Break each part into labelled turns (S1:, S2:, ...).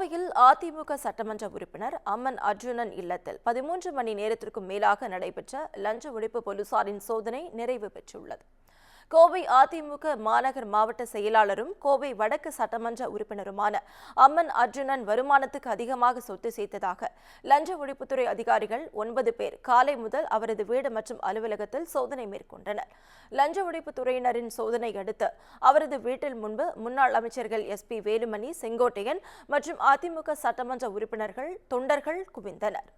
S1: கோவையில் அதிமுக சட்டமன்ற உறுப்பினர் அம்மன் அர்ஜுனன் இல்லத்தில் 13 மணி நேரத்திற்கும் மேலாக நடைபெற்ற லஞ்ச ஒழிப்பு போலீசாரின் சோதனை நிறைவு பெற்றுள்ளது. கோவை அதிமுக மாநகர் மாவட்ட செயலாளரும் கோவை வடக்கு சட்டமன்ற உறுப்பினருமான அம்மன் அர்ஜுனன் வருமானத்துக்கு அதிகமாக சொத்து சேர்த்ததாக லஞ்ச ஒழிப்புத்துறை அதிகாரிகள் 9 பேர் காலை முதல் அவரது வீடு மற்றும் அலுவலகத்தில் சோதனை மேற்கொண்டனர். லஞ்ச ஒழிப்புத்துறையினரின் சோதனை அடுத்து அவரது வீட்டில் முன்பு முன்னாள் அமைச்சர்கள் SP வேலுமணி, செங்கோட்டையன் மற்றும் அதிமுக சட்டமன்ற உறுப்பினர்கள், தொண்டர்கள் குவிந்தனர்.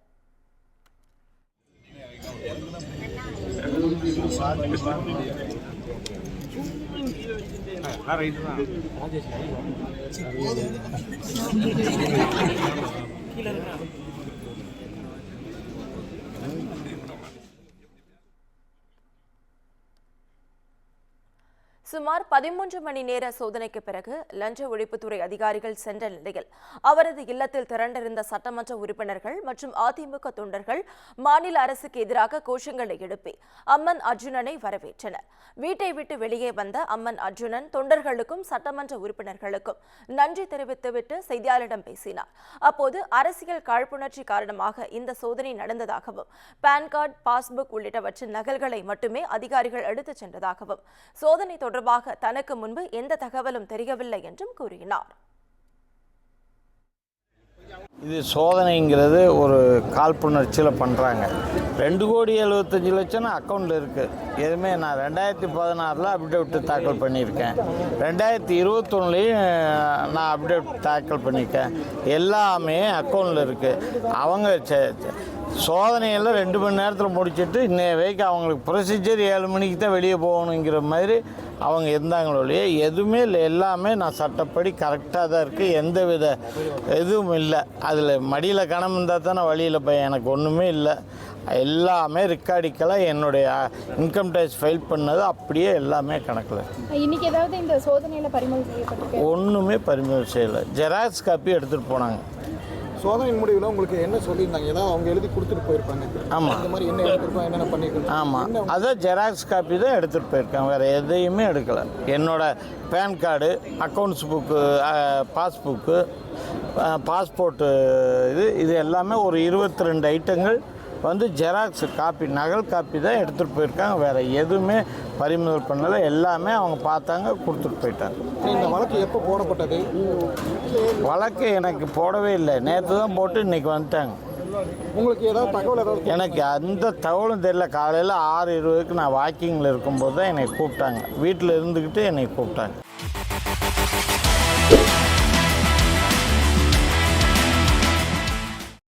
S1: சுமார் 13 மணி நேர சோதனைக்கு பிறகு லஞ்ச ஒழிப்புத்துறை அதிகாரிகள் சென்ற நிலையில் அவரது இல்லத்தில் திரண்டிருந்த சட்டமன்ற உறுப்பினர்கள் மற்றும் அதிமுக தொண்டர்கள் மாநில அரசுக்கு எதிராக கோஷங்களை எழுப்பி அம்மன் அர்ஜுனனை வரவேற்றனர். வீட்டை விட்டு வெளியே வந்த அம்மன் அர்ஜுனன் தொண்டர்களுக்கும் சட்டமன்ற உறுப்பினர்களுக்கும் நன்றி தெரிவித்துவிட்டு செய்தியாளரிடம் பேசினார். அப்போது அரசியல் காழ்ப்புணர்ச்சி காரணமாக இந்த சோதனை நடந்ததாகவும் பான் கார்டு, பாஸ்புக் உள்ளிட்டவற்றின் நகல்களை மட்டுமே அதிகாரிகள் எடுத்துச் சென்றதாகவும் சோதனை தொடர்பாக தனக்கு முன்பு எந்த தகவலும் தெரியவில்லை என்றும் கூறினார்.
S2: இது சோதனைங்கிறது ஒரு காழ்ப்புணர்ச்சியில் பண்ணுறாங்க. 2,75,00,000 அக்கௌண்ட்டில் இருக்குது. எதுவுமே நான் 2016 அப்டேட் தாக்கல் பண்ணியிருக்கேன். 2021 நான் அப்டேட் தாக்கல் பண்ணியிருக்கேன். எல்லாமே அக்கௌண்ட்டில் இருக்குது. அவங்க சோதனையெல்லாம் 2 மணி நேரத்தில் முடிச்சுட்டு இன்னைய வரைக்கும் அவங்களுக்கு ப்ரொசீஜர் 7 மணிக்கு தான் வெளியே போகணுங்கிற மாதிரி அவங்க இருந்தாங்களோ இல்லையே, எதுவுமே இல்லை. எல்லாமே நான் சட்டப்படி கரெக்டாக தான் இருக்குது. எந்த வித எதுவும் இல்லை. அதில் மடியில் கணம் இருந்தால் தானே வழியில் போய் எனக்கு ஒன்றுமே இல்லை. எல்லாமே ரெக்கார்டிக்கெல்லாம் என்னுடைய இன்கம் டேக்ஸ் ஃபைல் பண்ணது அப்படியே எல்லாமே கணக்கில்.
S3: இன்னைக்கு ஏதாவது இந்த சோதனையில் பறிமுதல் செய்யப்பட்டிருக்கு?
S2: ஒன்றுமே பறிமுதல் செய்யலை. ஜெராக்ஸ் காப்பி எடுத்துகிட்டு போனாங்க.
S4: சோதனை முடிவில் உங்களுக்கு என்ன சொல்லியிருந்தாங்க? ஏதாவது அவங்க எழுதி கொடுத்துட்டு போயிருப்பாங்க.
S2: ஆமாம்,
S4: இந்த மாதிரி என்ன எடுத்துருக்கோம், என்னென்ன பண்ணியிருக்கோம்.
S2: ஆமாம், அதான் ஜெராக்ஸ் காப்பி தான் எடுத்துகிட்டு போயிருக்காங்க. வேறு எதையுமே எடுக்கலை. என்னோடய PAN card, accounts book, passbook, passport, இது எல்லாமே ஒரு 22 ஐட்டங்கள் வந்து ஜெராக்ஸ் காப்பி, நகல் காப்பி தான் எடுத்துகிட்டு போயிருக்காங்க. வேறு எதுவுமே பறிமுதல் பண்ணலை. எல்லாமே அவங்க பார்த்தாங்க, கொடுத்துட்டு போயிட்டாங்க.
S4: இந்த வழக்கு எப்போ போடப்பட்டது?
S2: வழக்கு எனக்கு போடவே இல்லை. நேற்று தான் போட்டு இன்றைக்கி வந்துட்டாங்க.
S4: உங்களுக்கு ஏதாவது தகவல் ஏதாவது?
S2: எனக்கு அந்த தகவலும் தெரியல. காலையில் 6:20க்கு நான் வாக்கிங்கில் இருக்கும்போது தான் என்னை கூப்பிட்டாங்க. வீட்டில் இருந்துக்கிட்டு என்னை கூப்பிட்டாங்க.